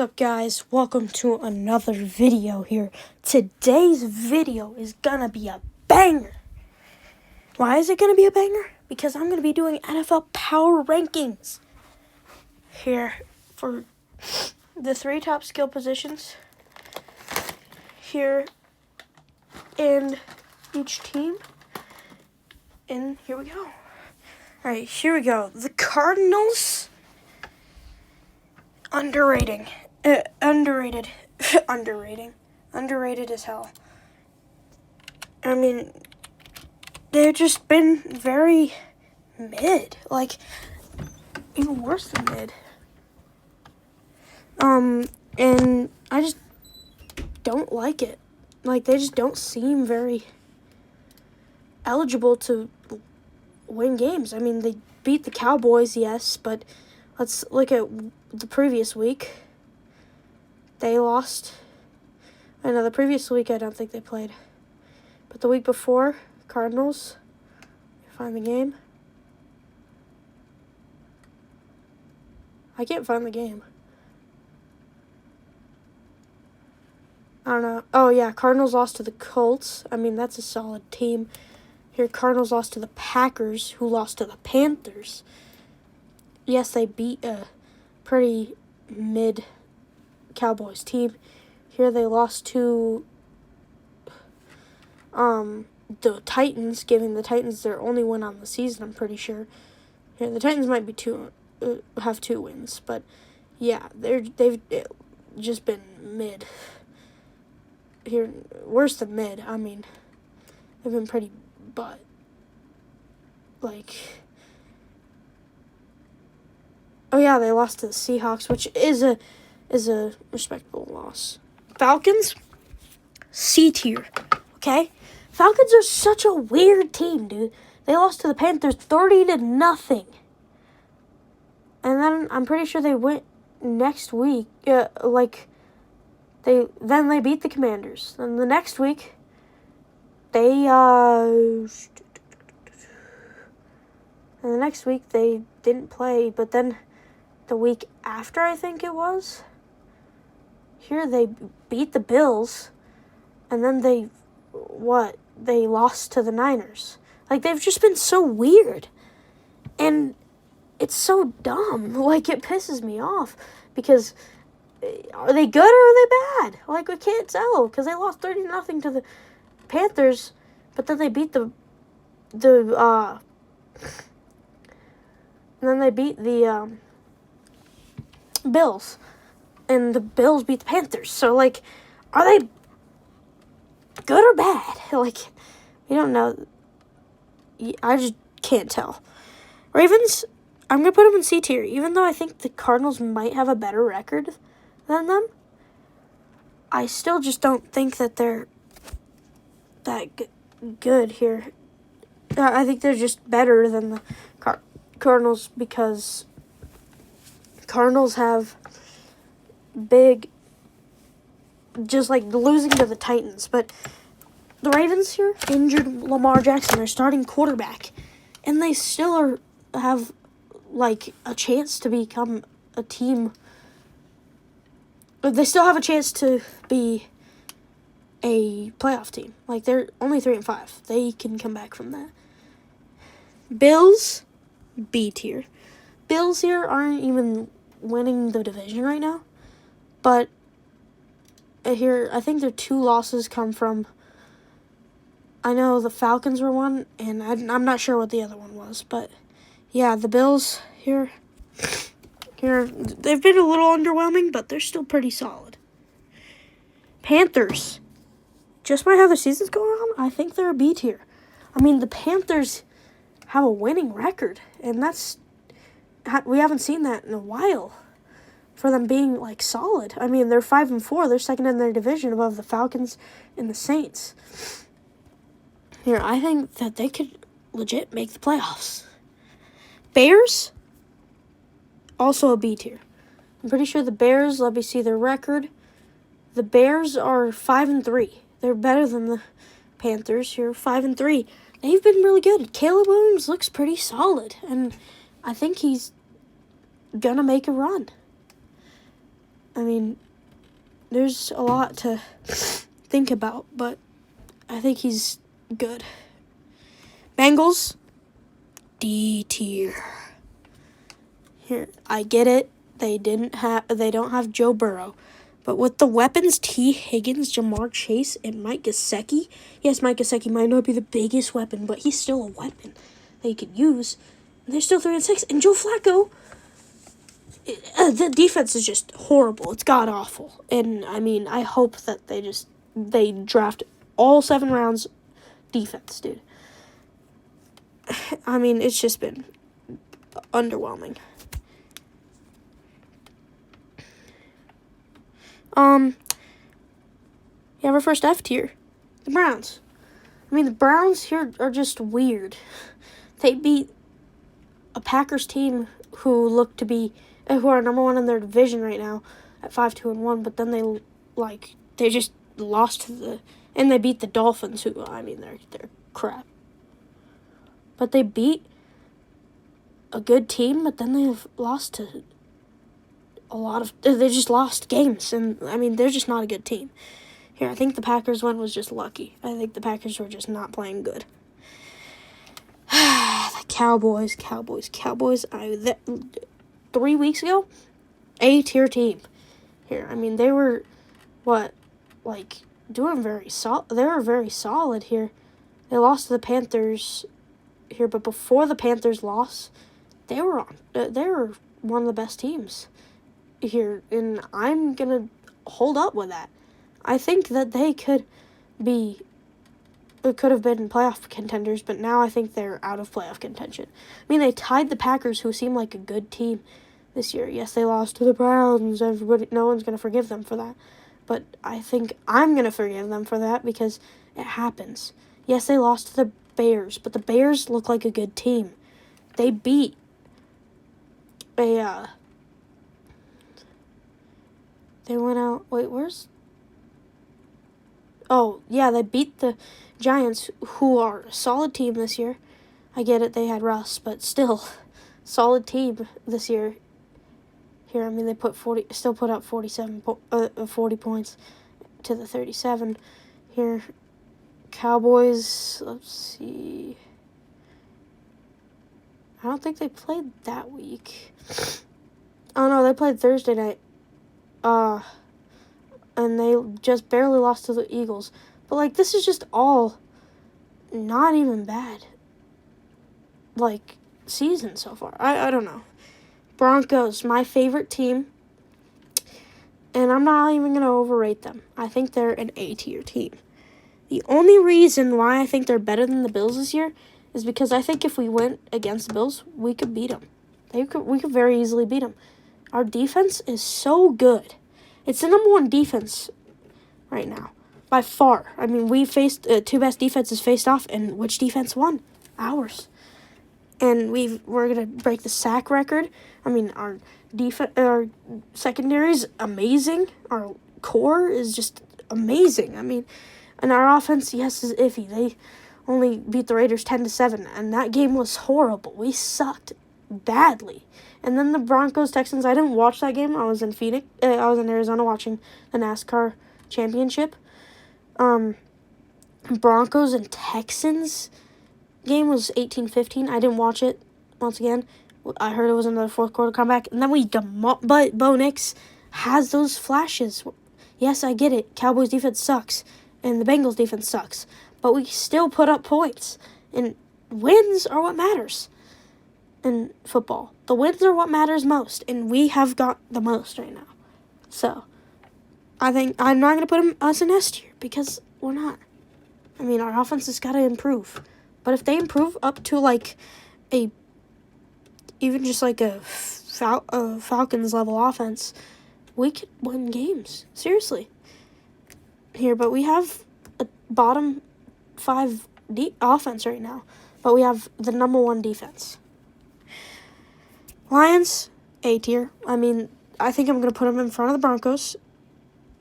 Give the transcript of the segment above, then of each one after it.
What's up guys, welcome to another video here. Today's video is gonna be a banger. Why is it gonna be a banger? Because I'm gonna be doing NFL power rankings here for the 3 top skill positions here in each team. And here we go. Alright, here we go. The Cardinals, underrated as hell. I mean, they've just been very mid, like even worse than mid. And I just don't like it. Like, they just don't seem very eligible to win games. I mean, they beat the Cowboys, yes, but let's look at the previous week. They lost. I know the previous week I don't think they played. But the week before, Cardinals, find the game. I can't find the game. I don't know. Oh, yeah, Cardinals lost to the Colts. I mean, that's a solid team. Here, Cardinals lost to the Packers, who lost to the Panthers. Yes, they beat a pretty mid Cowboys team. Here they lost to the Titans, giving the Titans their only win on the season, I'm pretty sure. Here, the Titans might be have 2 wins, but yeah, they've just been mid. Here, worse than mid. I mean, they've been pretty butt. Like, oh yeah, they lost to the Seahawks, which is a respectable loss. Falcons, C tier. Okay? Falcons are such a weird team, dude. They lost to the Panthers 30-0. And then I'm pretty sure they went next week. They beat the Commanders. And the next week, they didn't play, but then the week after, I think it was, here they beat the Bills, and then they lost to the Niners. Like, they've just been so weird, and it's so dumb. Like, it pisses me off, because are they good or are they bad? Like, we can't tell, because they lost 30-0 to the Panthers, but then they beat the Bills, and the Bills beat the Panthers. So, like, are they good or bad? Like, you don't know. I just can't tell. Ravens, I'm going to put them in C tier, even though I think the Cardinals might have a better record than them. I still just don't think that they're that good here. I think they're just better than the Cardinals, because Cardinals have big, just like losing to the Titans. But the Ravens here injured Lamar Jackson, their starting quarterback, and they still have like a chance to become a team. They still have a chance to be a playoff team. Like, they're only 3-5. They can come back from that. Bills, B tier. Bills here aren't even winning the division right now, but here I think their 2 losses come from, I know the Falcons were one, and I'm not sure what the other one was, but yeah, the Bills here they've been a little underwhelming, but they're still pretty solid. Panthers, just by how the season's going on, I think they're a B tier. I mean, the Panthers have a winning record, and we haven't seen that in a while for them being, like, solid. I mean, they're 5-4. They're second in their division above the Falcons and the Saints. Here, I think that they could legit make the playoffs. Bears, also a B tier. I'm pretty sure the Bears, let me see their record. The Bears are 5-3. They're better than the Panthers here, 5-3. They've been really good. Caleb Williams looks pretty solid, and I think he's gonna make a run. I mean, there's a lot to think about, but I think he's good. Bengals, D tier. Here, I get it. They don't have Joe Burrow. But with the weapons, T. Higgins, Jamar Chase, and Mike Gesicki. Yes, Mike Gesicki might not be the biggest weapon, but he's still a weapon that you could use. And they're still 3-6. And Joe Flacco, the defense is just horrible. It's god-awful. And, I mean, I hope that they draft all 7 rounds defense, dude. I mean, it's just been underwhelming. You have our first F tier. The Browns. I mean, the Browns here are just weird. They beat a Packers team who are number 1 in their division right now at 5-2-1, but then they just lost and they beat the Dolphins, who, I mean, they're crap. But they beat a good team, but then they've lost to they just lost games, and, I mean, they're just not a good team. Here, I think the Packers one was just lucky. I think the Packers were just not playing good. The Cowboys. 3 weeks ago, A-tier team. Here, I mean, they were, doing very solid. They were very solid here. They lost to the Panthers here, but before the Panthers lost, they were one of the best teams here, and I'm going to hold up with that. I think that they could have been playoff contenders, but now I think they're out of playoff contention. I mean, they tied the Packers, who seem like a good team this year. Yes, they lost to the Browns. No one's going to forgive them for that. But I think I'm going to forgive them for that because it happens. Yes, they lost to the Bears, but the Bears look like a good team. They beat they went out. Wait, where's... Oh, yeah, they beat the Giants, who are a solid team this year. I get it, they had Russ, but still, solid team this year. Here, I mean, they still put up 40 points to the 37. Here, Cowboys, let's see. I don't think they played that week. Oh, no, they played Thursday night. And they just barely lost to the Eagles. But, this is just all not even bad, season so far. I don't know. Broncos, my favorite team. And I'm not even going to overrate them. I think they're an A-tier team. The only reason why I think they're better than the Bills this year is because I think if we went against the Bills, we could beat them. We could very easily beat them. Our defense is so good. It's the number 1 defense right now, by far. I mean, we faced 2 best defenses faced off, and which defense won? Ours. And we're gonna break the sack record. I mean, our secondary is amazing. Our core is just amazing. I mean, and our offense, yes, is iffy. They only beat the Raiders 10-7, and that game was horrible. We sucked badly. And then the Broncos-Texans, I didn't watch that game. I was in Phoenix. I was in Arizona watching the NASCAR championship. Broncos and Texans game was 18-15. I didn't watch it once again. I heard it was another fourth quarter comeback. And then but Bo Nix has those flashes. Yes, I get it. Cowboys defense sucks. And the Bengals defense sucks. But we still put up points. And wins are what matters in football. The wins are what matters most, and we have got the most right now. So, I think I'm not going to put us in S tier because we're not. I mean, our offense has got to improve. But if they improve up to a Falcons level offense, we could win games. Seriously. Here, but we have a bottom 5 offense right now, but we have the number 1 defense. Lions, A tier. I mean, I think I'm going to put them in front of the Broncos.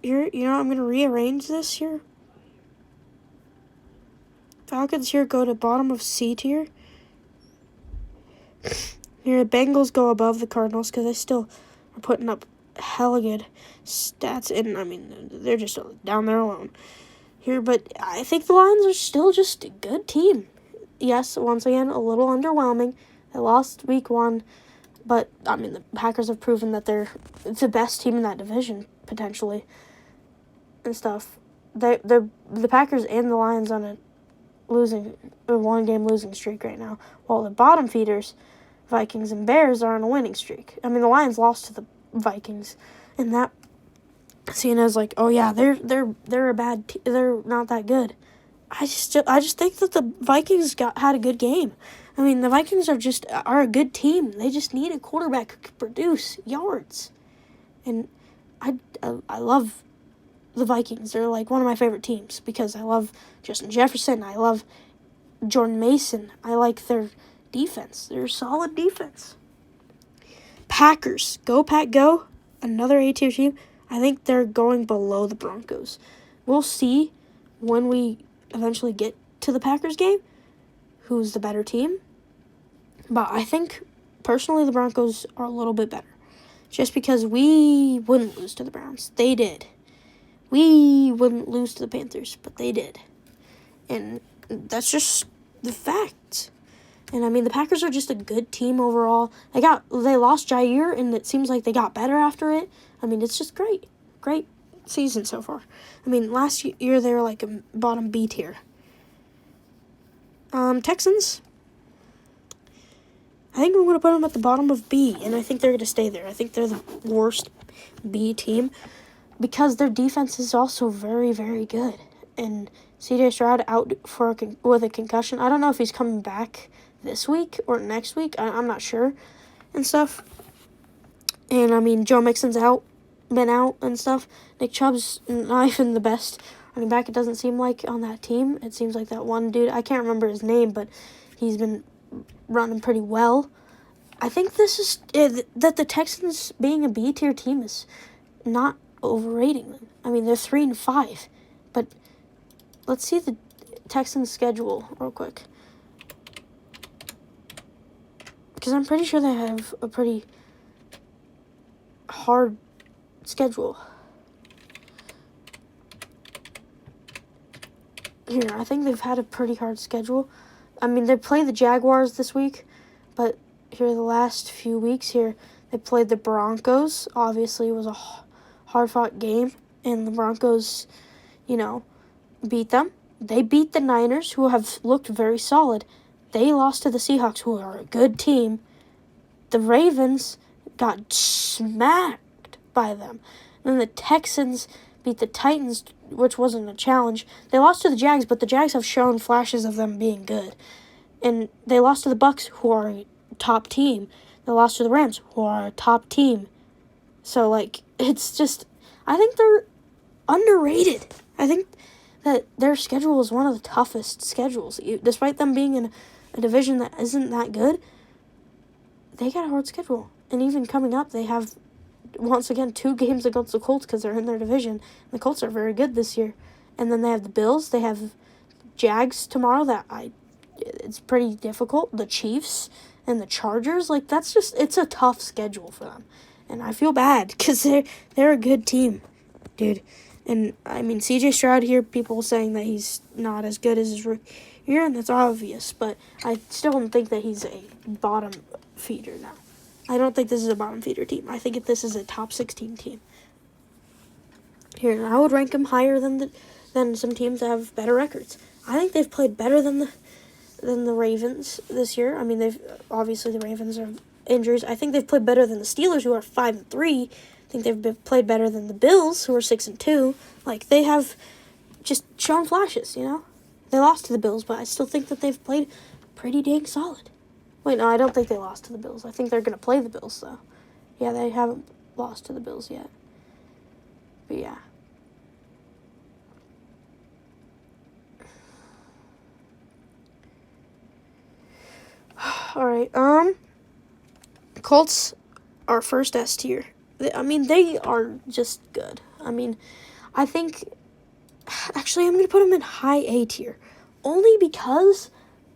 Here, I'm going to rearrange this here. Falcons here go to bottom of C tier. Here, the Bengals go above the Cardinals because they still are putting up hella good stats, and I mean, they're just down there alone here. But I think the Lions are still just a good team. Yes, once again, a little underwhelming. They lost week 1, but I mean, the Packers have proven that they're the best team in that division potentially, and stuff. The Packers and the Lions on a 1-game losing streak right now, while the bottom feeders, Vikings and Bears, are on a winning streak. I mean, the Lions lost to the Vikings, and that seen as like, oh yeah, they're a bad they're not that good. I just think that the Vikings had a good game. I mean, the Vikings are a good team. They just need a quarterback who can produce yards, and I love the Vikings. They're like one of my favorite teams because I love Justin Jefferson. I love Jordan Mason. I like their defense. They're a solid defense. Packers. Go, Pack, go. Another A-tier team. I think they're going below the Broncos. We'll see when we eventually get to the Packers game who's the better team. But I think, personally, the Broncos are a little bit better. Just because we wouldn't lose to the Browns. They did. We wouldn't lose to the Panthers, but they did. And that's just the fact. And, I mean, the Packers are just a good team overall. They lost Jair, and it seems like they got better after it. I mean, it's just great. Great season so far. I mean, last year they were like a bottom B tier. Texans. I think I'm going to put them at the bottom of B, and I think they're going to stay there. I think they're the worst B team because their defense is also very, very good. And C.J. Stroud out with a concussion. I don't know if he's coming back this week or next week. I'm not sure and stuff. And, I mean, Joe Mixon's been out and stuff. Nick Chubb's not even the best running back, it doesn't seem like, on that team. It seems like that one dude, I can't remember his name, but he's been running pretty well. I think this is that the Texans being a B-tier team is not overrating them. I mean, they're 3-5, but let's see the Texans' schedule real quick. Because I'm pretty sure they have a pretty hard schedule. Here, I think they've had a pretty hard schedule. I mean, they played the Jaguars this week, but here the last few weeks here, they played the Broncos. Obviously, it was a hard-fought game, and the Broncos, beat them. They beat the Niners, who have looked very solid. They lost to the Seahawks, who are a good team. The Ravens got smacked by them. And then the Texans beat the Titans, which wasn't a challenge. They lost to the Jags, but the Jags have shown flashes of them being good. And they lost to the Bucs, who are a top team. They lost to the Rams, who are a top team. So, it's just, I think they're underrated. I think that their schedule is one of the toughest schedules. Despite them being in a division that isn't that good, they got a hard schedule. And even coming up, they have, once again, 2 games against the Colts because they're in their division. The Colts are very good this year. And then they have the Bills. They have Jags tomorrow it's pretty difficult. The Chiefs and the Chargers, it's a tough schedule for them. And I feel bad because they're a good team, dude. And, I mean, C.J. Stroud here, people saying that he's not as good as his rookie year, and that's obvious. But I still don't think that he's a bottom feeder now. I don't think this is a bottom feeder team. I think this is a top 16 team. Here, I would rank them higher than some teams that have better records. I think they've played better than the Ravens this year. I mean, obviously the Ravens are injuries. I think they've played better than the Steelers, who are 5-3. I think they've played better than the Bills, who are 6-2. They have just shown flashes, They lost to the Bills, but I still think that they've played pretty dang solid. Wait, no, I don't think they lost to the Bills. I think they're going to play the Bills, though. Yeah, they haven't lost to the Bills yet. But, yeah. All right, Colts are first S tier. They are just good. I think, actually, I'm going to put them in high A tier. Only because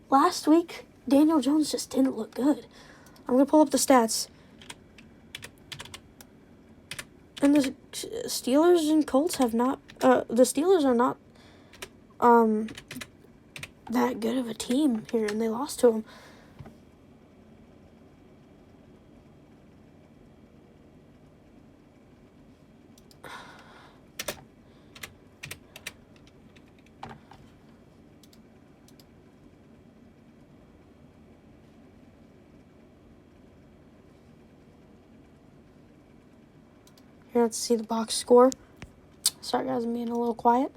last week, Daniel Jones just didn't look good. I'm going to pull up the stats. And the Steelers and Colts have not. The Steelers are not that good of a team here, and they lost to them. Here, let's see the box score. Sorry, guys, I'm being a little quiet.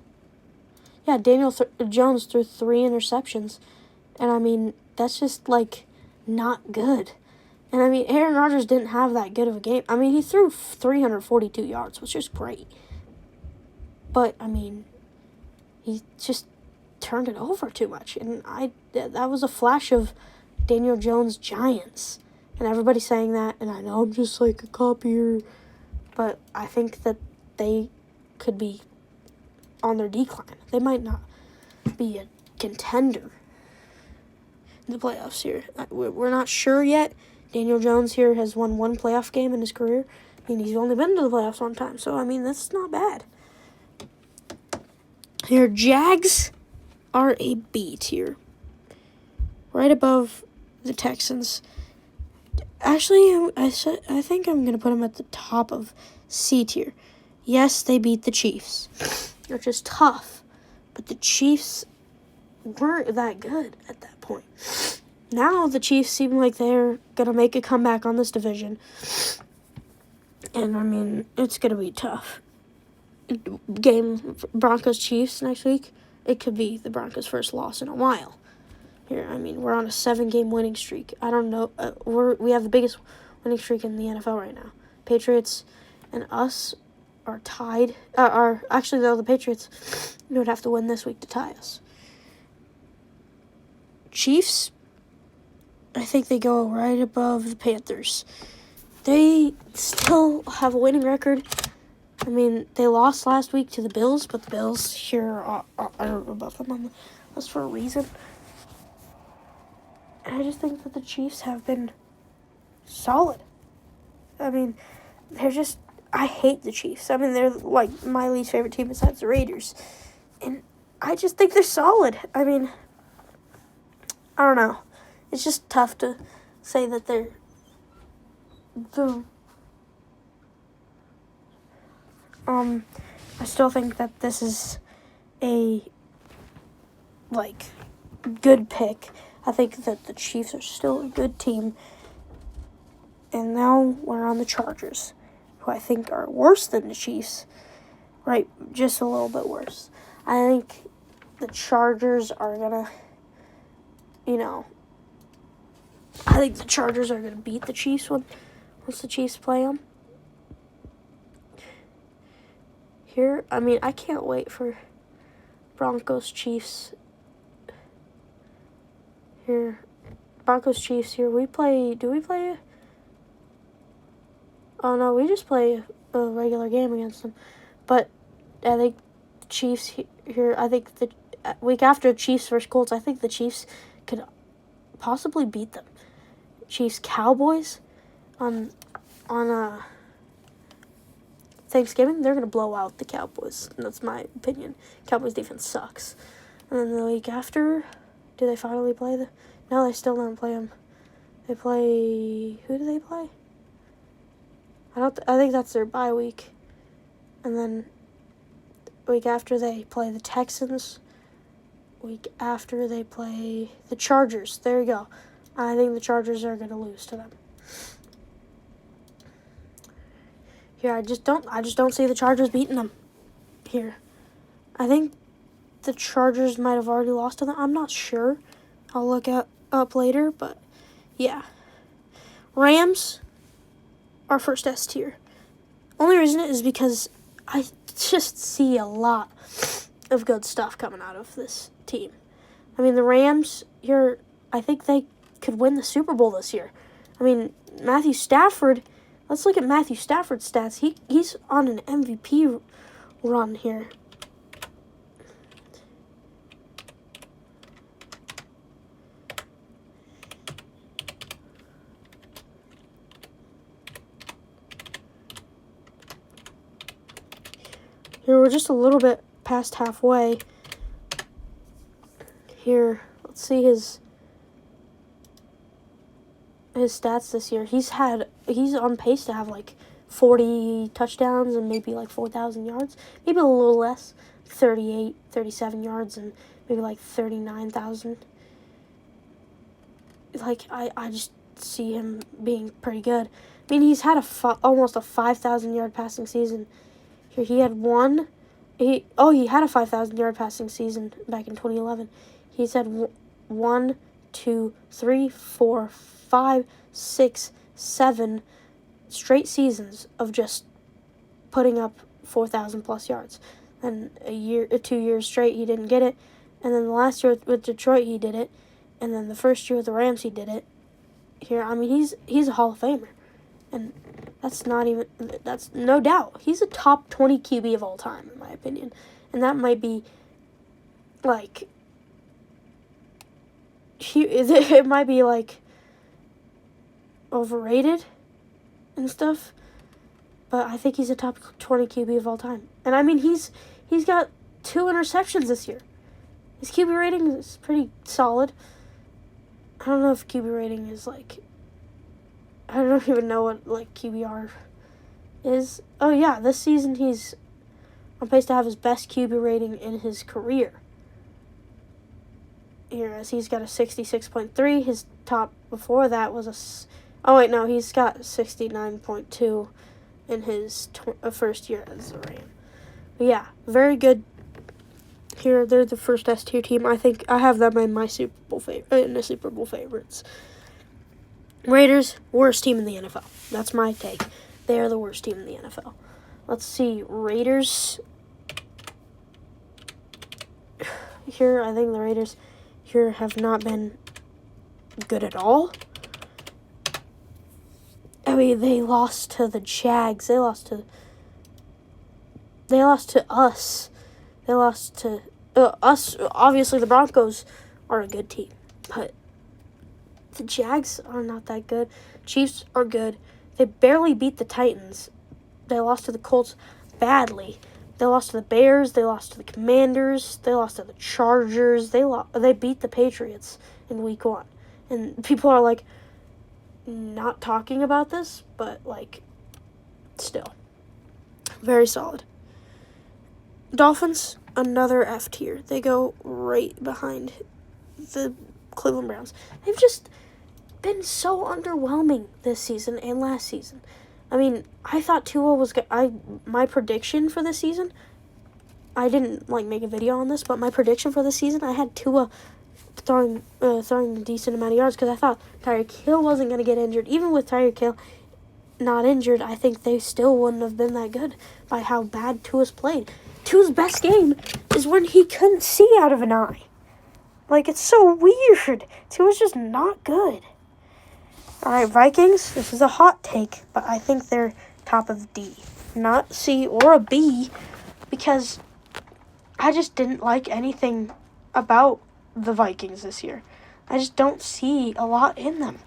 Yeah, Daniel Jones threw 3 interceptions. And, I mean, that's just, like, not good. And, I mean, Aaron Rodgers didn't have that good of a game. I mean, he threw 342 yards, which is great. But, I mean, he just turned it over too much. And that was a flash of Daniel Jones' Giants. And everybody's saying that, and I know I'm just, like, a copier. But I think that they could be on their decline. They might not be a contender in the playoffs here. We're not sure yet. Daniel Jones here has won 1 playoff game in his career. I mean, he's only been to the playoffs 1 time. So, I mean, that's not bad. Here, Jags are a B tier. Right above the Texans. Actually, I think I'm going to put them at the top of C tier. Yes, they beat the Chiefs, which is tough. But the Chiefs weren't that good at that point. Now the Chiefs seem like they're going to make a comeback on this division. And, I mean, it's going to be tough. Game Broncos-Chiefs next week, it could be the Broncos' first loss in a while. Here, I mean, we're on a 7-game winning streak. I don't know. We have the biggest winning streak in the NFL right now. Patriots and us are tied. Actually, though, the Patriots would have to win this week to tie us. Chiefs, I think they go right above the Panthers. They still have a winning record. I mean, they lost last week to the Bills, but the Bills here are above them on the list for a reason. I just think that the Chiefs have been solid. I mean, I hate the Chiefs. I mean, they're like my least favorite team besides the Raiders. And I just think they're solid. I mean, I don't know. It's just tough to say that they're I still think that this is a, good pick. I think that the Chiefs are still a good team. And now we're on the Chargers, who I think are worse than the Chiefs. Right, just a little bit worse. I think the Chargers are going to, I think the Chargers are going to beat the Chiefs once the Chiefs play them. Here, I mean, I can't wait for Broncos-Chiefs. Here, Broncos-Chiefs here. Do we play? Oh, no, we just play a regular game against them. But I think the Chiefs here, I think the week after Chiefs versus Colts, I think the Chiefs could possibly beat them. Chiefs-Cowboys on Thanksgiving, they're going to blow out the Cowboys. That's my opinion. Cowboys defense sucks. And then the week after, do they finally play No, they still don't play them. They play... Who do they play? I think that's their bye week. And then the week after they play the Texans. Week after they play the Chargers. There you go. I think the Chargers are going to lose to them. Here, I just don't see the Chargers beating them here. I think the Chargers might have already lost to them. I'm not sure. I'll look up later, but yeah. Rams are first S tier. Only reason is because I just see a lot of good stuff coming out of this team. I mean, the Rams here, I think they could win the Super Bowl this year. I mean, Matthew Stafford... Let's look at Matthew Stafford's stats. He's on an MVP run here. Here, we're just a little bit past halfway. Here, let's see his stats this year. He's on pace to have like 40 touchdowns and maybe like 4,000 yards. Maybe a little less, 38, 37 yards and maybe like 39,000. Like, I just see him being pretty good. I mean, he's had almost a 5,000 yard passing season. Here, he had he had a 5,000 yard passing season back in 2011. He's had 1, 2, 3, 4, 5, 6, 7 straight seasons of just putting up 4,000 plus yards. And 2 years straight, he didn't get it. And then the last year with Detroit, he did it. And then the first year with the Rams, he did it. Here, I mean, he's a Hall of Famer. And that's no doubt. He's a top 20 QB of all time, in my opinion. And that might be, like, it might be, like, overrated and stuff. But I think he's a top 20 QB of all time. And, I mean, he's got 2 interceptions this year. His QB rating is pretty solid. I don't know if QB rating is, like, I don't even know what, like, QBR is. Oh, yeah, this season he's on pace to have his best QB rating in his career. Here, as he's got a 66.3. His top before that was he's got 69.2 in his first year as a Ram. But, yeah, very good. Here, they're the first S-tier team. I think I have them in my Super Bowl favorites. Raiders, worst team in the NFL. That's my take. They are the worst team in the NFL. Let's see. Raiders. Here, I think the Raiders here have not been good at all. I mean, they lost to the Jags. They lost to us. They lost to us. Obviously, the Broncos are a good team, but the Jags are not that good. Chiefs are good. They barely beat the Titans. They lost to the Colts badly. They lost to the Bears. They lost to the Commanders. They lost to the Chargers. They beat the Patriots in Week 1. And people are, like, not talking about this, but, like, still. Very solid. Dolphins, another F tier. They go right behind the Cleveland Browns. They've just been so underwhelming this season and last season. I mean, I thought Tua was good. My prediction for this season, I didn't, like, make a video on this, but my prediction for this season, I had Tua throwing a decent amount of yards because I thought Tyreek Hill wasn't going to get injured. Even with Tyreek Hill not injured, I think they still wouldn't have been that good by how bad Tua's played. Tua's best game is when he couldn't see out of an eye. Like, it's so weird. Tua's just not good. All right, Vikings, this is a hot take, but I think they're top of D. Not C or a B, because I just didn't like anything about the Vikings this year. I just don't see a lot in them.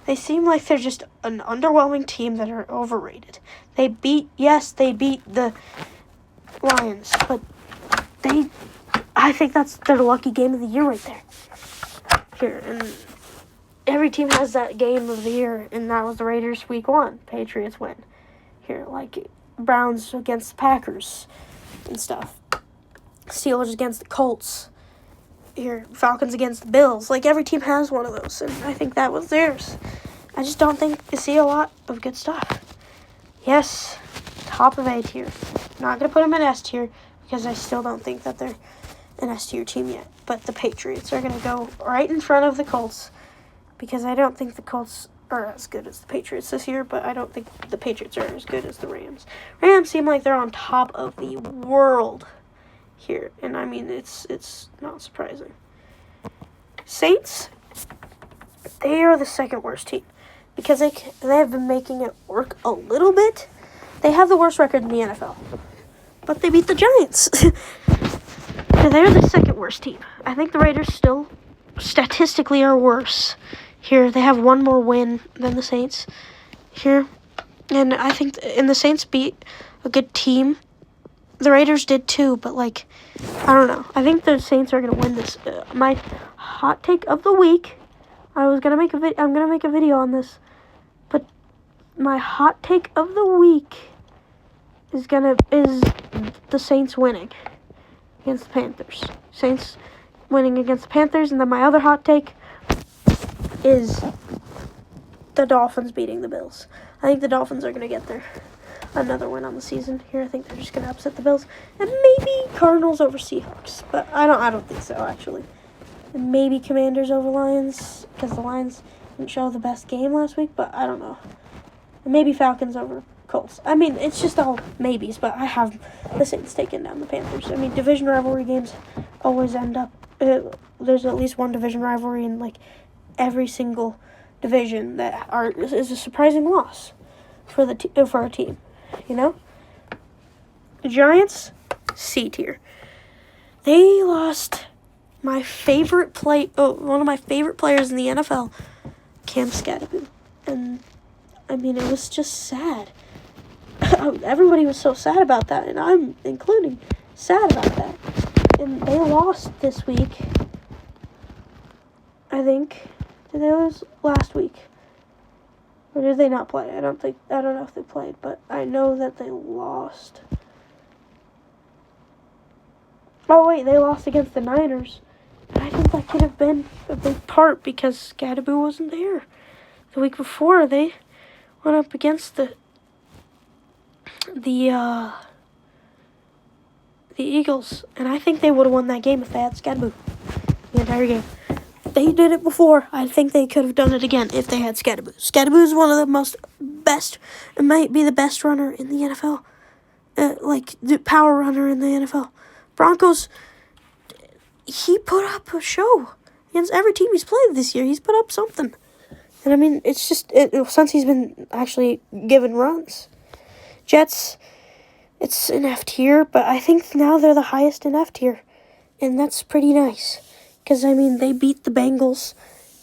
They seem like they're just an underwhelming team that are overrated. They beat the Lions, but I think that's their lucky game of the year right there. Here, and every team has that game of the year, and that was the Raiders Week 1. Patriots win. Here, like Browns against the Packers and stuff. Steelers against the Colts. Here, Falcons against the Bills. Like, every team has one of those, and I think that was theirs. I just don't think you see a lot of good stuff. Yes, top of A tier. Not going to put them in S tier because I still don't think that they're an S tier team yet. But the Patriots are going to go right in front of the Colts because I don't think the Colts are as good as the Patriots this year, but I don't think the Patriots are as good as the Rams. Rams seem like they're on top of the world here, and I mean, it's not surprising. Saints, they are the second worst team because they have been making it work a little bit. They have the worst record in the NFL, but they beat the Giants. And they're the second worst team. I think the Raiders still statistically are worse. Here, they have one more win than the Saints here. And I think the Saints beat a good team the Raiders did too, but like, I don't know. I think the Saints are gonna win this. My hot take of the week. I'm gonna make a video on this, but my hot take of the week is the Saints winning against the Panthers. Saints winning against the Panthers, and then my other hot take is the Dolphins beating the Bills. I think the Dolphins are gonna get another win on the season here. I think they're just gonna upset the Bills, and maybe Cardinals over Seahawks, but I don't think so actually. And maybe Commanders over Lions, because the Lions didn't show the best game last week, but I don't know. And maybe Falcons over Colts. I mean, it's just all maybes, but I have the Saints taking down the Panthers. I mean, division rivalry games always end up, there's at least one division rivalry in like every single division that is a surprising loss for a team, you know? The Giants, C tier. They lost one of my favorite players in the NFL, Cam Skattebo. And I mean, it was just sad. Everybody was so sad about that, and I'm including sad about that. And they lost this week. I think. Did they lose last week? Or did they not play? I don't know if they played, but I know that they lost. Oh wait, they lost against the Niners. I think that could have been a big part because Skattebo wasn't there. The week before, they went up against the Eagles, and I think they would have won that game if they had Skattebo the entire game. They did it before. I think they could have done it again if they had Skattebo. Skattebo is one of the best. It might be the best runner in the NFL, like the power runner in the NFL. Broncos. He put up a show against every team he's played this year. He's put up something. And I mean, it's just, since he's been actually given runs. Jets, it's an F tier, but I think now they're the highest in F tier. And that's pretty nice. Because, I mean, they beat the Bengals.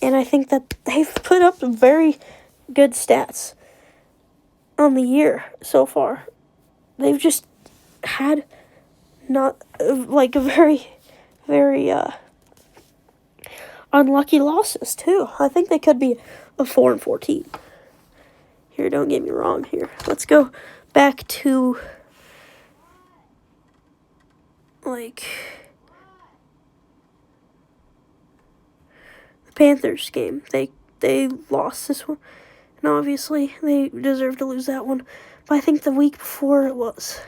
And I think that they've put up very good stats on the year so far. They've just had not, like, a very unlucky losses too. I think they could be a 4-4 team. Here, don't get me wrong here. Let's go back to like the Panthers game. They lost this one. And obviously they deserve to lose that one. But I think the week before it was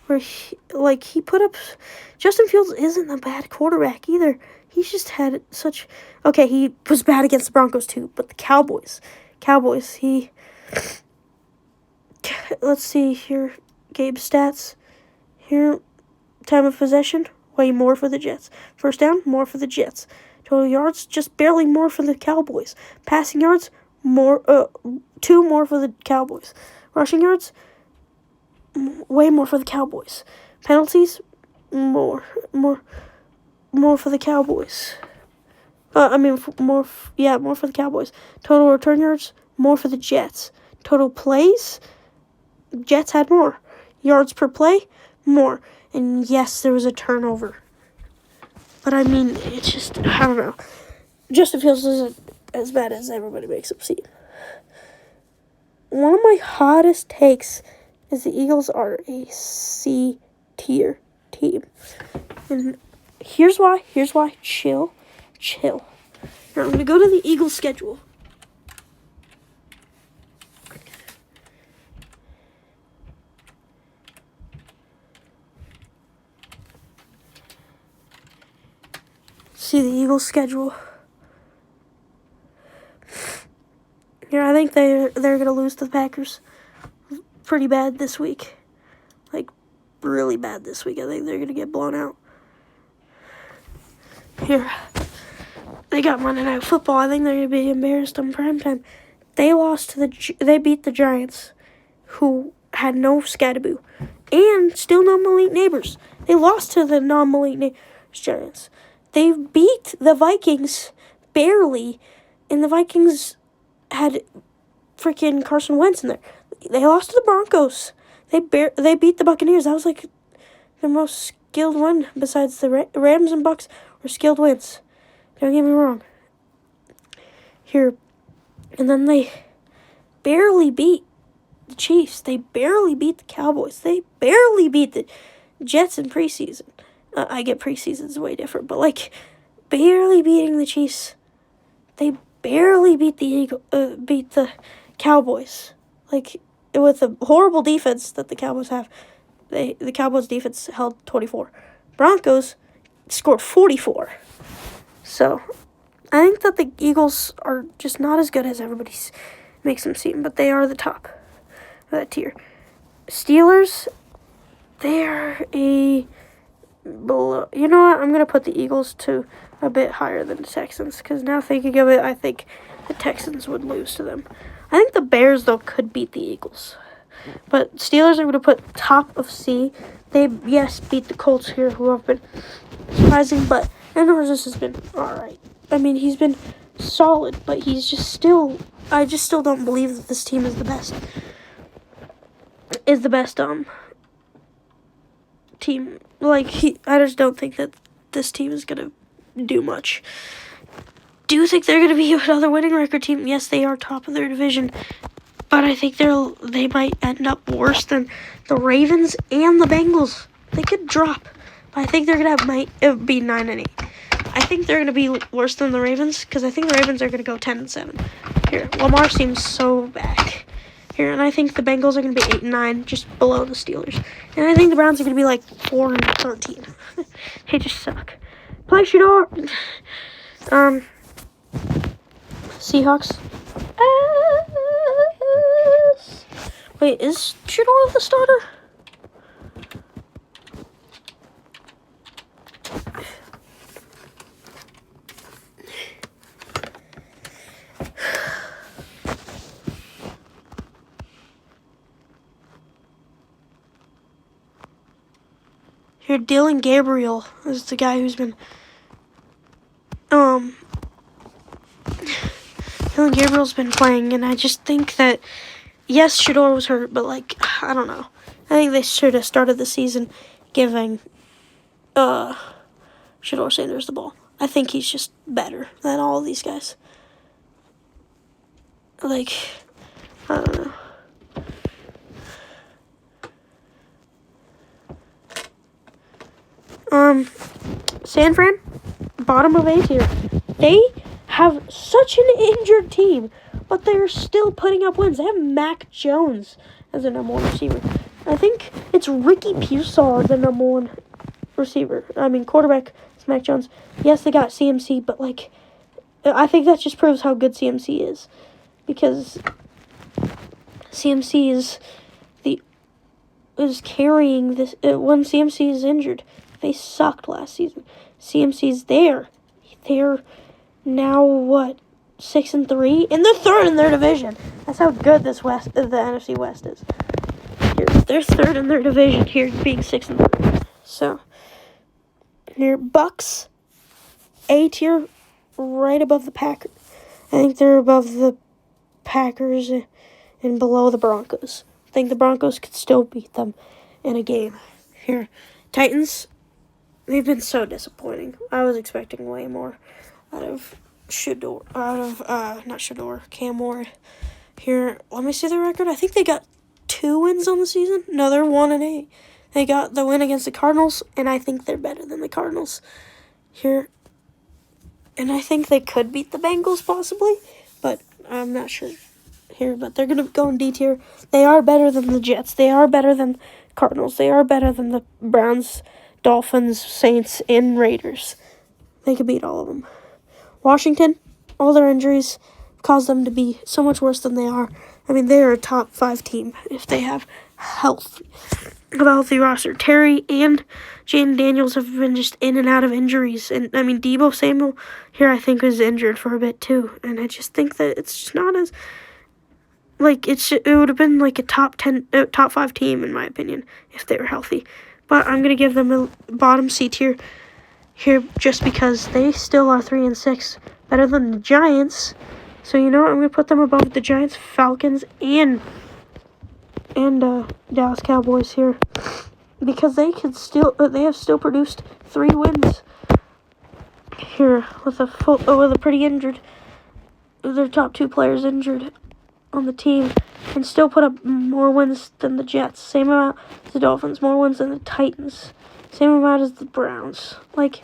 where he put up. Justin Fields isn't a bad quarterback either. He's just had such. Okay, he was bad against the Broncos too, but the Cowboys, let's see here, Gabe's stats. Here, time of possession, way more for the Jets. First down, more for the Jets. Total yards, just barely more for the Cowboys. Passing yards, 2 more for the Cowboys. Rushing yards, way more for the Cowboys. Penalties, more for the Cowboys. More for the Cowboys. Total return yards, more for the Jets. Total plays, Jets had more. Yards per play, more. And yes, there was a turnover. But I mean, it's just, I don't know. Justin Fields isn't as bad as everybody makes him seem. One of my hottest takes is the Eagles are a C tier team. And here's why. Chill. Now I'm going to go to the Eagles schedule. See the Eagles schedule. Yeah, I think they're going to lose to the Packers pretty bad this week. Like, really bad this week. I think they're going to get blown out. Here, they got Monday Night Football. I think they're going to be embarrassed on primetime. They beat the Giants, who had no Skattebo, and still no Malik Neighbors. They lost to the non-Malik Neighbors Giants. They beat the Vikings barely, and the Vikings had freaking Carson Wentz in there. They lost to the Broncos. They beat the Buccaneers. That was like the most skilled win besides the Rams and Bucks were skilled wins. Don't get me wrong. Here, and then they barely beat the Chiefs. They barely beat the Cowboys. They barely beat the Jets in preseason. I get preseason's way different, but like barely beating the Chiefs. They barely beat the Cowboys. Like with a horrible defense that the Cowboys have. The Cowboys defense held 24. Broncos scored 44. So I think that the Eagles are just not as good as everybody makes them seem, but they are the top of that tier. Steelers, they are below. You know what? I'm going to put the Eagles to a bit higher than the Texans, because now thinking of it, I think the Texans would lose to them. I think the Bears, though, could beat the Eagles. But Steelers are going to put top of C. They, yes, beat the Colts here, who have been surprising, but Aaron Rodgers has been all right. I mean, he's been solid, but he's just still, I just still don't believe that this team is the best. Team. Like, I just don't think that this team is going to do much. Do you think they're going to be another winning record team? Yes, they are top of their division, but I think they might end up worse than the Ravens and the Bengals. They could drop, but I think they're going to be 9-8. I think they're going to be worse than the Ravens, because I think the Ravens are going to go 10-7. Here, Lamar seems so back. Here, and I think the Bengals are going to be 8-9, just below the Steelers. And I think the Browns are going to be like 4-13. They just suck. Play Shador. Seahawks. Wait, is Shador the starter? Here, Dillon Gabriel is the guy who's been, Dillon Gabriel's been playing, and I just think that, yes, Shador was hurt, but, like, I don't know. I think they should have started the season giving, Shador Sanders the ball. I think he's just better than all of these guys. Like, I don't know. San Fran, bottom of A tier. They have such an injured team, but they're still putting up wins. They have Mac Jones as the number one receiver. I think it's Ricky Pearsall, the number one quarterback is Mac Jones. Yes, they got CMC, but, like, I think that just proves how good CMC is, because CMC is carrying this when CMC is injured. They sucked last season. CMC's there. They're now, 6-3? And they're third in their division. That's how good the NFC West is. Here, they're third in their division here, being 6-3. So, here, Bucks, A tier, right above the Packers. I think they're above the Packers and below the Broncos. I think the Broncos could still beat them in a game. Here, Titans, they've been so disappointing. I was expecting way more out of Cam Ward. Here, let me see their record. I think they got 2 wins on the season. No, they're 1-8. They got the win against the Cardinals, and I think they're better than the Cardinals. Here, and I think they could beat the Bengals possibly, but I'm not sure. Here, but they're going to go in D tier. They are better than the Jets. They are better than Cardinals. They are better than the Browns, Dolphins, Saints, and Raiders. They could beat all of them. Washington, all their injuries caused them to be so much worse than they are. I mean, they are a top 5 team if they have a healthy roster. Terry and Jaden Daniels have been just in and out of injuries. And, I mean, Deebo Samuel here, I think, was injured for a bit, too. And I just think that it's just not as, like, it would have been, like, a top 5 team, in my opinion, if they were healthy. But I'm going to give them a bottom C tier here just because they still are 3-6, better than the Giants. So, you know what? I'm going to put them above the Giants, Falcons, and Dallas Cowboys here. because they have still produced 3 wins here with a pretty injured, their top 2 players injured on the team, and still put up more wins than the Jets. Same amount as the Dolphins, more wins than the Titans. Same amount as the Browns. Like,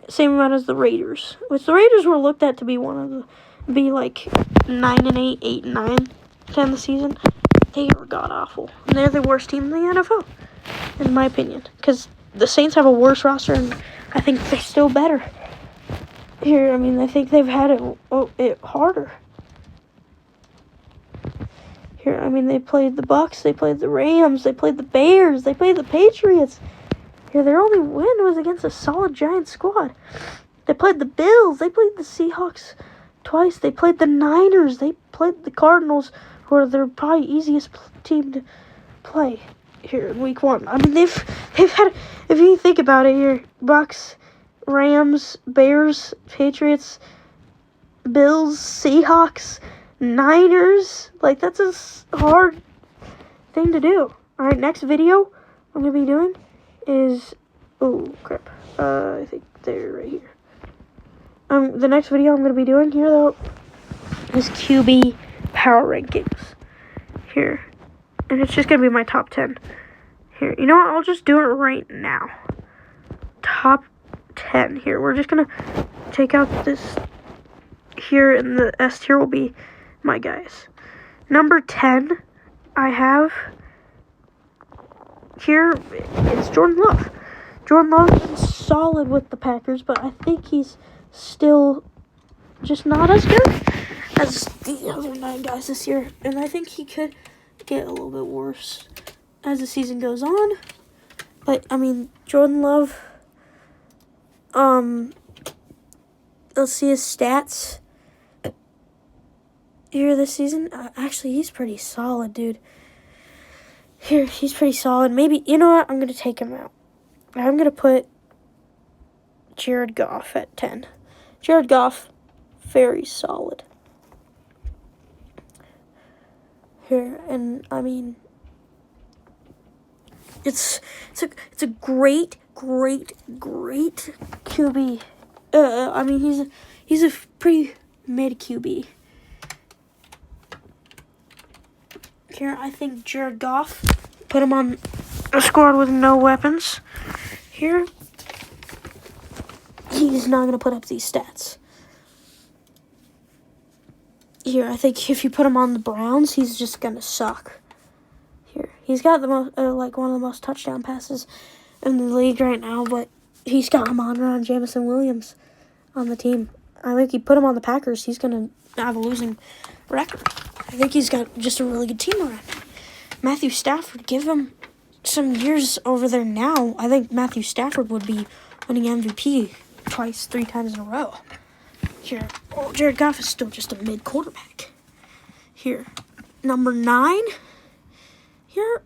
same amount as the Raiders. Which the Raiders were looked at to be like 9-8, 8-9 to end the season. They were god-awful. And they're the worst team in the NFL, in my opinion. Because the Saints have a worse roster, and I think they're still better. Here, I mean, I think they've had it harder. Here, I mean, they played the Bucs, they played the Rams, they played the Bears, they played the Patriots. Here, their only win was against a solid Giants squad. They played the Bills, they played the Seahawks twice, they played the Niners, they played the Cardinals, who are their probably easiest team to play here in week 1. I mean, they've had, if you think about it here, Bucs, Rams, Bears, Patriots, Bills, Seahawks, Niners. Like, that's a hard thing to do. Alright, next video I'm going to be doing is, oh, crap. I think they're right here. The next video I'm going to be doing here, though, is QB power rankings. Here. And it's just going to be my top 10. Here. You know what? I'll just do it right now. Top 10 here. We're just going to take out this here, and the S tier will be my guys. Number 10, I have here, it's Jordan Love. Jordan Love is solid with the Packers, but I think he's still just not as good as the other 9 guys this year. And I think he could get a little bit worse as the season goes on. But, I mean, Jordan Love, let's see his stats here this season. Actually, he's pretty solid, dude. Here, he's pretty solid. Maybe, you know what? I'm going to take him out. I'm going to put Jared Goff at 10. Jared Goff, very solid. Here, and, I mean, it's a great QB. I mean, he's a pretty mid QB. Here, I think Jared Goff, put him on a squad with no weapons. Here, he's not going to put up these stats. Here, I think if you put him on the Browns, he's just going to suck. Here, he's got the most, one of the most touchdown passes in the league right now, but he's got Amon-Ra and Jameson Williams on the team. I think you put him on the Packers, he's going to have a losing record. I think he's got just a really good team around him. Matthew Stafford, give him some years over there now. I think Matthew Stafford would be winning MVP 3 times in a row. Here, Jared Goff is still just a mid quarterback. Here, number 9. Here,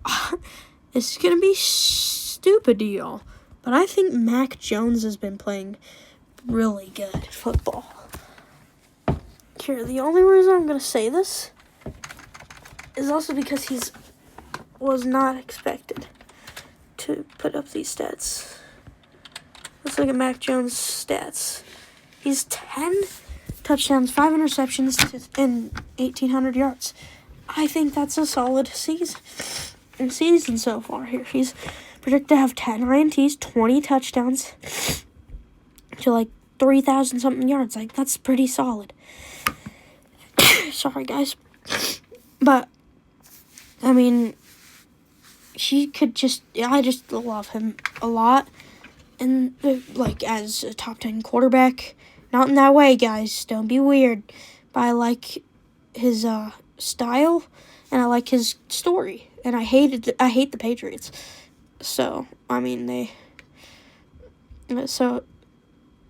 this is going to be stupid to y'all, but I think Mac Jones has been playing really good football. Here, the only reason I'm going to say this is also because was not expected to put up these stats. Let's look at Mac Jones' stats. He's 10 touchdowns, 5 interceptions, and 1,800 yards. I think that's a solid season so far here. He's projected to have 10 INTs, 20 touchdowns, to like 3,000-something yards. Like, that's pretty solid. Sorry, guys. But, I mean, I just love him a lot. And, like, as a top 10 quarterback, not in that way, guys. Don't be weird. But I like his style, and I like his story. And I hate the Patriots. So, I mean, so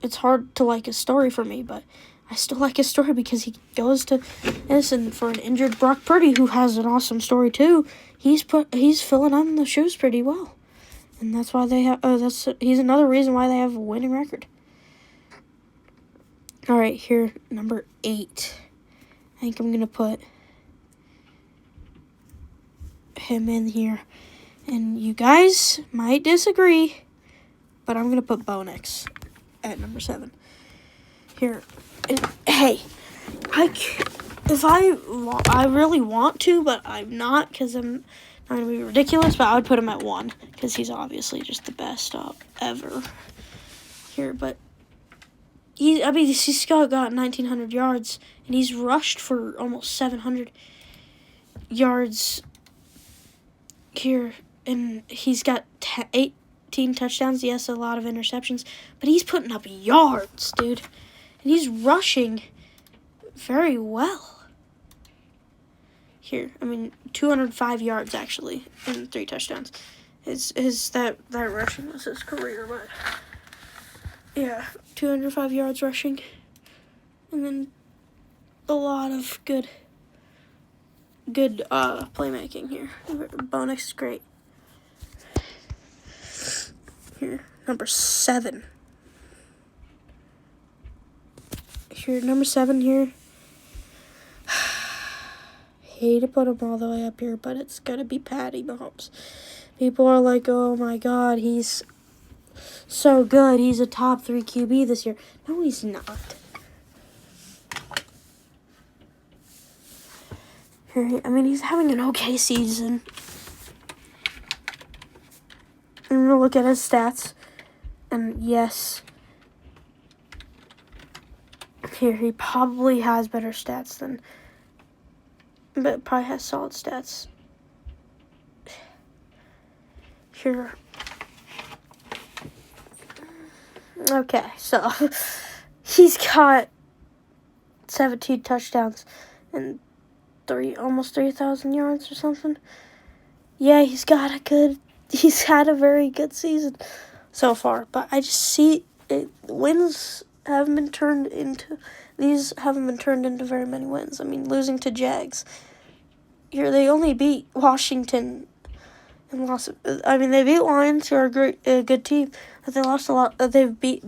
it's hard to like his story for me, but I still like his story because he goes to innocent for an injured Brock Purdy, who has an awesome story too. He's filling on the shoes pretty well, and that's why they have. He's another reason why they have a winning record. All right, here, number 8. I think I'm gonna put him in here. And you guys might disagree, but I'm going to put Bo Nix at number 7. Here. And, hey, I really want to, but I'm not because I'm not going to be ridiculous, but I would put him at 1 because he's obviously just the best ever here. But he's got 1,900 yards, and he's rushed for almost 700 yards here, and he's got 18 touchdowns. Yes, a lot of interceptions, but he's putting up yards, dude, and he's rushing very well. Here, 205 yards actually, and 3 touchdowns. That rushing was his career, but yeah, 205 yards rushing, and then a lot of good playmaking here. Bo Nix is great. Here, number 7. Here, number 7 here. Hate to put him all the way up here, but it's gonna be Patty Mahomes. People are like, oh my God, he's so good. He's a top 3 QB this year. No, he's not. Here, he's having an okay season. I'm gonna look at his stats, and yes, here he probably has better stats than. But probably has solid stats. Here. Okay, so he's got 17 touchdowns and almost 3,000 yards or something. Yeah, he's had a very good season so far. But I just see wins haven't been turned into very many wins. Losing to Jags. Here, they only beat Washington and lost. They beat Lions, who are a good team, but they lost a lot. They beat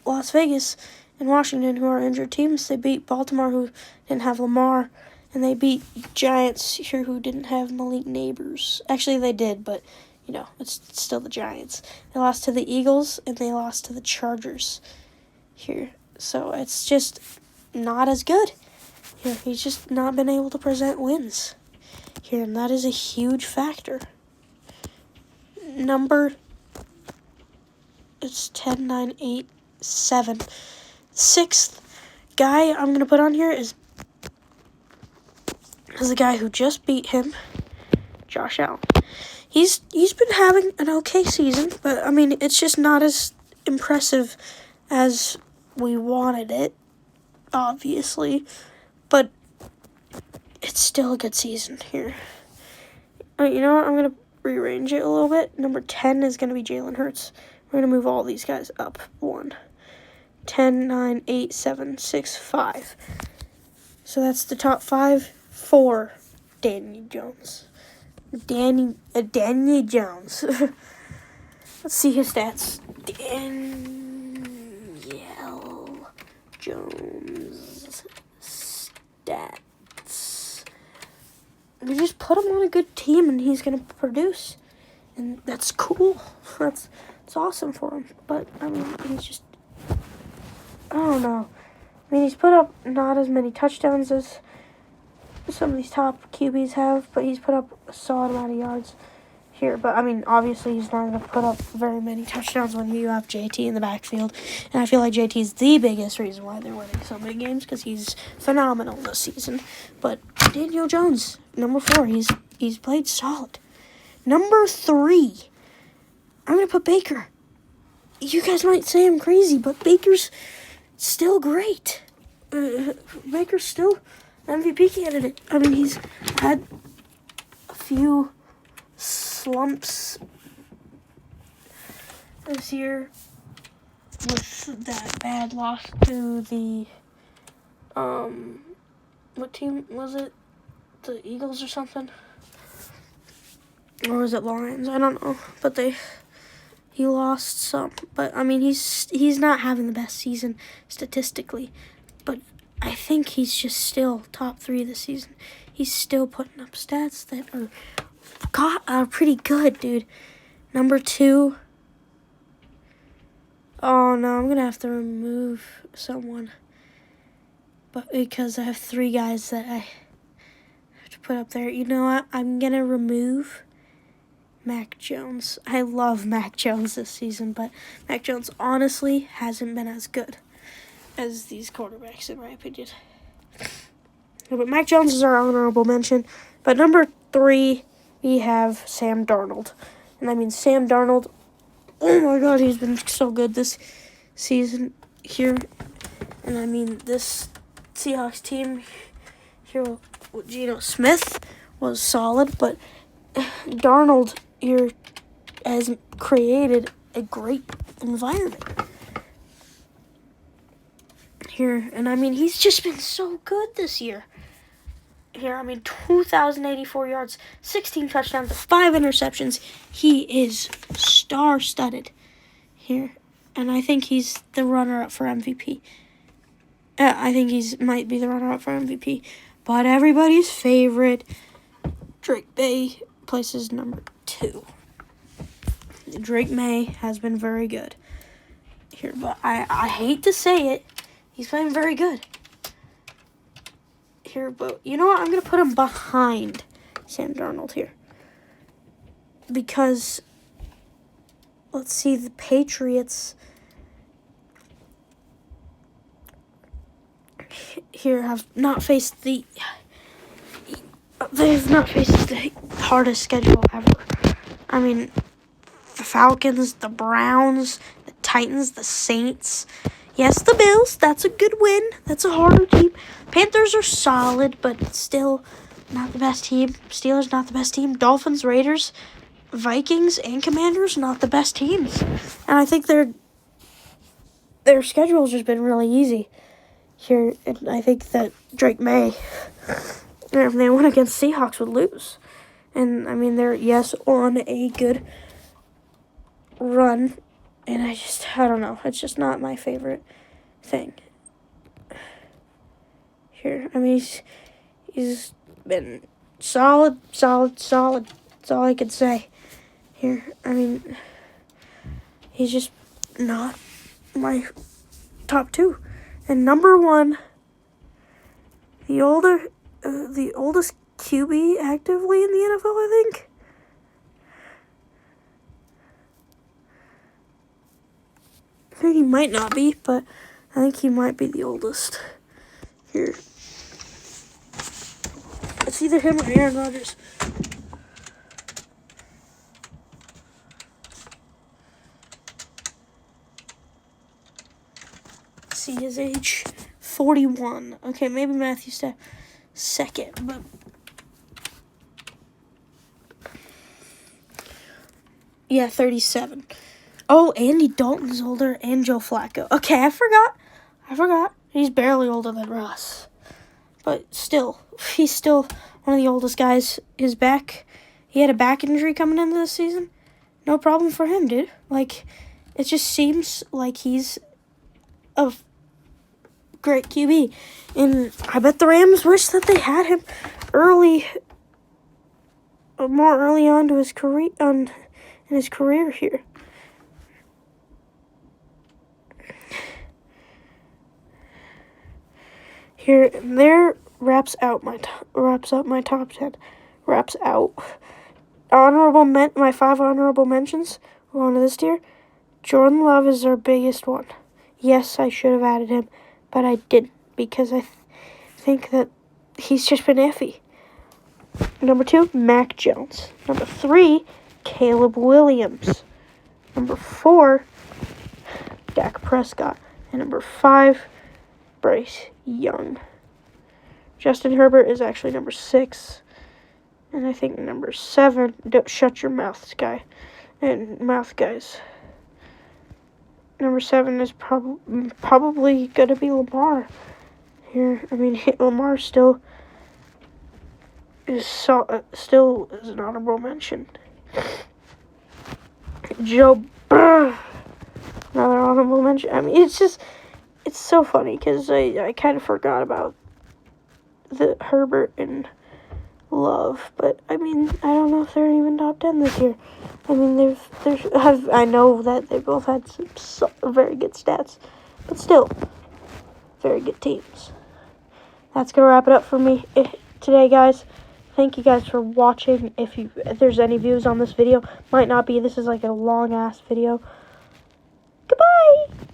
Las Vegas and Washington, who are injured teams. They beat Baltimore, who didn't have Lamar, and they beat Giants here, who didn't have Malik Nabers. Actually, they did, but it's still the Giants. They lost to the Eagles and they lost to the Chargers here. So it's just not as good. Here, he's just not been able to present wins here, and that is a huge factor. It's 10, 9, 8, 7. 6th guy I'm going to put on here is the guy who just beat him, Josh Allen. He's been having an okay season, but, it's just not as impressive as we wanted it, obviously, but it's still a good season here. You know what? I'm going to rearrange it a little bit. Number 10 is going to be Jalen Hurts. We're going to move all these guys up 1. 10, 9, 8, 7, 6, 5. So that's the top 5 for Danny Jones. Danny Jones. Let's see his stats. Daniel Jones stats. You just put him on a good team and he's going to produce. And that's cool. That's awesome for him. But, he's just, I don't know. He's put up not as many touchdowns as some of these top QBs have, but he's put up a solid amount of yards here. But, obviously he's not going to put up very many touchdowns when you have JT in the backfield. And I feel like JT is the biggest reason why they're winning so many games, because he's phenomenal this season. But Daniel Jones, number 4, he's played solid. Number 3, I'm going to put Baker. You guys might say I'm crazy, but Baker's still great. Baker's still MVP candidate. He's had a few slumps this year with that bad loss to the, what team was it? The Eagles or something? Or was it Lions? I don't know. But he lost some. But, he's not having the best season statistically. But I think he's just still top 3 this season. He's still putting up stats that are pretty good, dude. Number 2. Oh, no, I'm going to have to remove someone. But because I have 3 guys that I have to put up there. You know what? I'm going to remove Mac Jones. I love Mac Jones this season, but Mac Jones honestly hasn't been as good as these quarterbacks, in my opinion. But Mac Jones is our honorable mention. But number 3, we have Sam Darnold. And I mean, Sam Darnold, oh my God, he's been so good this season here. And I mean, this Seahawks team here with Geno Smith was solid, but Darnold here has created a great environment here. And I mean, he's just been so good this year. Here, I mean, 2,084 yards, 16 touchdowns, 5 interceptions. He is star-studded here. And I think he's the runner-up for MVP. I think might be the runner-up for MVP. But everybody's favorite, Drake May, places number 2. Drake May has been very good here. But I hate to say it, he's playing very good here. But you know what? I'm going to put him behind Sam Darnold here. Because, let's see, the Patriots here have not faced they've not faced the hardest schedule ever. I mean, the Falcons, the Browns, the Titans, the Saints. Yes, the Bills, that's a good win. That's a harder team. Panthers are solid, but still not the best team. Steelers, not the best team. Dolphins, Raiders, Vikings, and Commanders, not the best teams. And I think their schedule has just been really easy here. And I think that Drake May, if they went against Seahawks, would lose. And, I mean, they're, yes, on a good run. And I don't know. It's just not my favorite thing here. I mean, he's been solid. That's all I could say here. I mean, he's just not my top 2. And number 1, the oldest QB actively in the NFL, I think. I think he might not be, but I think he might be the oldest here. It's either him or Aaron Rodgers. Let's see his age. 41. Okay, maybe Matthew Stafford second, but yeah, 37. Oh, Andy Dalton's older, and Joe Flacco. Okay, I forgot. He's barely older than Russ. But still, he's still one of the oldest guys. His back, he had a back injury coming into this season. No problem for him, dude. Like, it just seems like he's a great QB. And I bet the Rams wish that they had him more early on to his career, in his career here. Here, there wraps up my top 10. Wraps out. My 5 honorable mentions going to this tier. Jordan Love is our biggest one. Yes, I should have added him, but I didn't because I think that he's just been iffy. Number 2, Mac Jones. Number 3, Caleb Williams. Number 4, Dak Prescott. And number 5, Bryce Young. Justin Herbert is actually number 6. And I think number 7, don't shut your mouth, guys. Number 7 is probably going to be Lamar here. I mean, Lamar still is an honorable mention. Joe Burrow, another honorable mention. I mean, it's so funny because I kind of forgot about the Herbert and love. But I mean, I don't know if they're even top 10 this year. I mean, I know that they both had some very good stats, but still, very good teams. That's gonna wrap it up for me today, guys. Thank you guys for watching. If there's any views on this video, might not be. This is like a long ass video. Goodbye.